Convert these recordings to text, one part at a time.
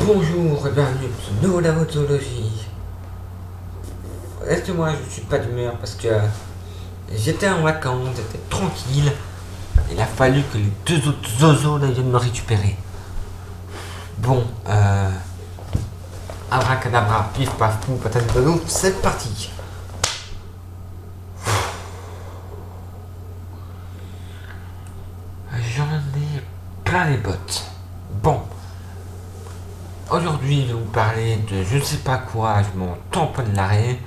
Bonjour et bienvenue pour ce nouveau Davotologie. Reste-moi, je suis pas d'humeur parce que j'étais en vacances, j'étais tranquille. Il a fallu que les deux autres zozos là, viennent me récupérer. Bon, abracadabra, pif paf pou, patate ballon, c'est parti. J'en ai plein les bottes. Bon. Aujourd'hui, je vais vous parler de je ne sais pas quoi, je m'en tamponne l'arrêt.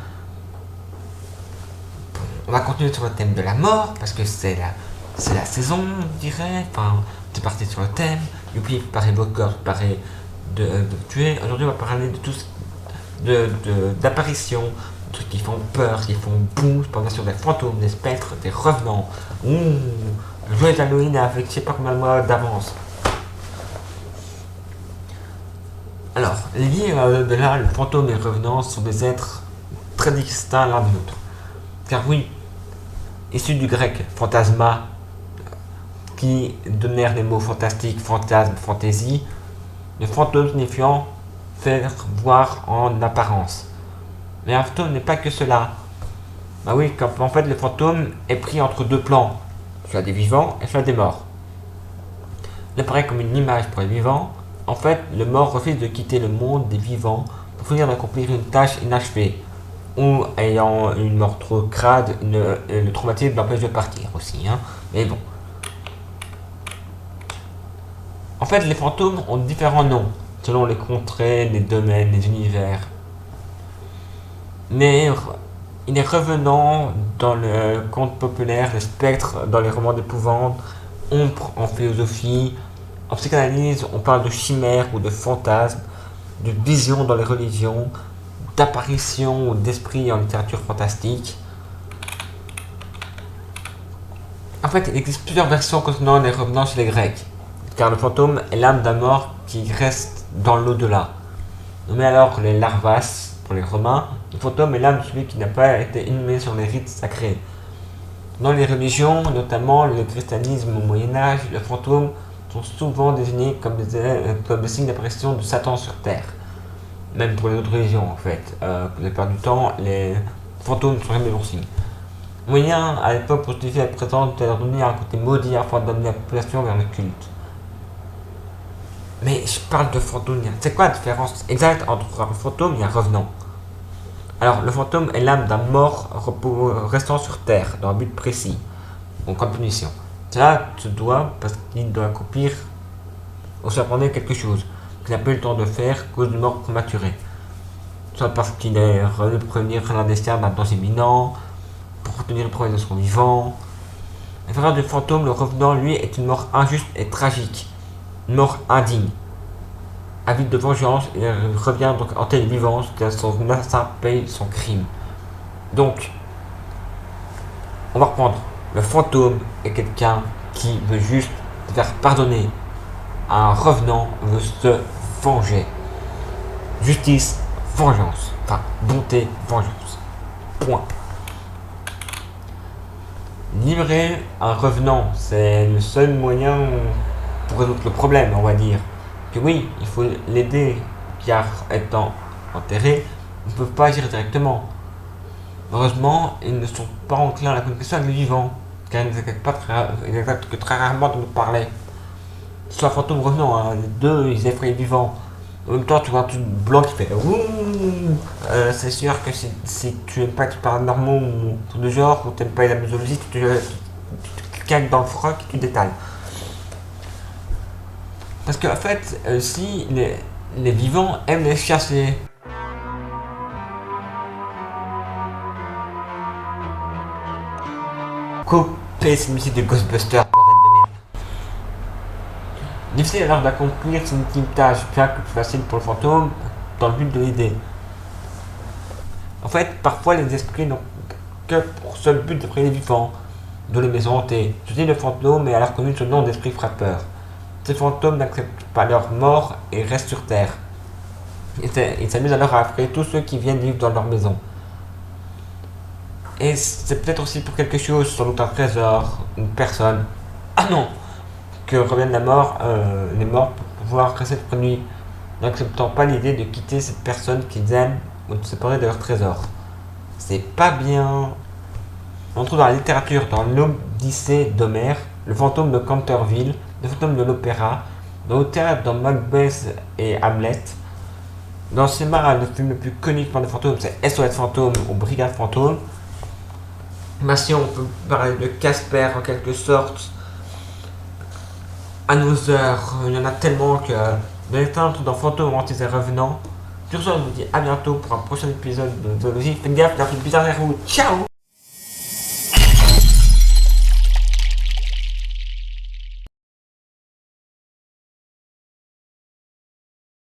Bon, on va continuer sur le thème de la mort, parce que c'est la saison, je dirais. Enfin, c'est parti sur le thème. Youpi paraît beau corps, paraît de tuer. Aujourd'hui, on va parler de tout d'apparitions, de trucs qui font peur, qui font boum. Je parle bien sûr des fantômes, des spectres, des revenants. Joyeux Halloween avec je sais pas combien de mois d'avance. Alors, liés à au-delà, le fantôme et le revenant sont des êtres très distincts l'un de l'autre. Car oui, issus du grec fantasma, qui donnèrent les mots fantastique, fantasme, fantaisie, le fantôme signifiant faire voir en apparence. Mais un fantôme n'est pas que cela. Bah oui, en fait le fantôme est pris entre deux plans, soit des vivants et soit des morts. Il apparaît comme une image pour les vivants. En fait, le mort refuse de quitter le monde des vivants pour finir d'accomplir une tâche inachevée, ou ayant une mort trop crade, le traumatisme l'empêche de partir aussi. Mais bon. En fait, les fantômes ont différents noms, selon les contrées, les domaines, les univers. Mais il est revenant dans le conte populaire, le spectre dans les romans d'épouvante, ombre en philosophie. En psychanalyse, on parle de chimères ou de fantasmes, de visions dans les religions, d'apparitions ou d'esprits en littérature fantastique. En fait, il existe plusieurs versions concernant les revenants chez les Grecs, car le fantôme est l'âme d'un mort qui reste dans l'au-delà. Nommé alors les larvas pour les Romains, le fantôme est l'âme de celui qui n'a pas été inhumé sur les rites sacrés. Dans les religions, notamment le christianisme au Moyen-Âge, le fantôme sont souvent désignés comme des signes d'apparition de Satan sur Terre. Même pour les autres religions, en fait. La plupart du temps, les fantômes ne sont jamais bons signes. Moyen, à l'époque, pour justifier la présence de leur donner un côté maudit afin d'amener la population vers le culte. Mais je parle de fantôme. C'est quoi la différence exacte entre un fantôme et un revenant? Alors, le fantôme est l'âme d'un mort restant sur Terre, dans un but précis, donc en punition. Cela se doit parce qu'il doit accomplir ou s'apprendre quelque chose qu'il n'a pas eu le temps de faire à cause d'une mort prématurée. Soit parce qu'il est revenu prévenir l'un des siens d'un danger imminent, pour obtenir une preuve de son vivant. La faveur du fantôme, le revenant, lui, est une mort injuste et tragique, une mort indigne. Avide de vengeance, il revient donc hanter les vivants jusqu'à son assassin paye son crime. Donc, on va reprendre. Le fantôme est quelqu'un qui veut juste se faire pardonner. Un revenant veut se venger. Justice, vengeance. Enfin, bonté, vengeance. Point. Libérer un revenant, c'est le seul moyen pour résoudre le problème, on va dire. Que oui, il faut l'aider, car étant enterré, ils ne peuvent pas agir directement. Heureusement, ils ne sont pas enclins à la communication avec les vivants, car ils n'acceptent que très rarement de nous parler. Soit fantôme revenant, les deux, ils effraient les vivants. En même temps, tu vois un truc blanc qui fait c'est sûr que si tu n'aimes pas les paranormaux ou tout de genre, ou tu n'aimes pas la mythologie, tu te cagnes dans le froc et tu détales. Parce qu'en fait, si les vivants aiment les chasser, couper cette musique de Ghostbusters, bordel de merde. Difficile alors d'accomplir cette ultime tâche, bien que plus facile pour le fantôme, dans le but de l'aider. En fait, parfois les esprits n'ont que pour seul but de prier les vivants, de les maisons hantées. Ceci le fantôme est alors connu sous le nom d'esprit frappeur. Ces fantômes n'acceptent pas leur mort et restent sur Terre. Ils s'amusent alors à affrer tous ceux qui viennent vivre dans leur maison. Et c'est peut-être aussi pour quelque chose, sans doute un trésor, une personne. Ah non, que reviennent les morts pour pouvoir rester près de lui. n'acceptant pas l'idée de quitter cette personne qu'ils aiment ou de se séparer de leur trésor. C'est pas bien. On trouve dans la littérature, dans l'Odyssée d'Homère, le fantôme de Canterville, le fantôme de l'opéra, dans le théâtre, dans Macbeth et Hamlet. Dans le cinéma, le film le plus connu par les fantômes, c'est SOS Fantôme ou Brigade Fantôme. Mais si on peut parler de Casper en quelque sorte, Another, il y en a tellement que de l'éteindre dans Fantôme, Mantis et Revenant. Sur ce, je vous dis à bientôt pour un prochain épisode de Zoologie. Faites gaffe, il y a un truc bizarre derrière vous. Ciao!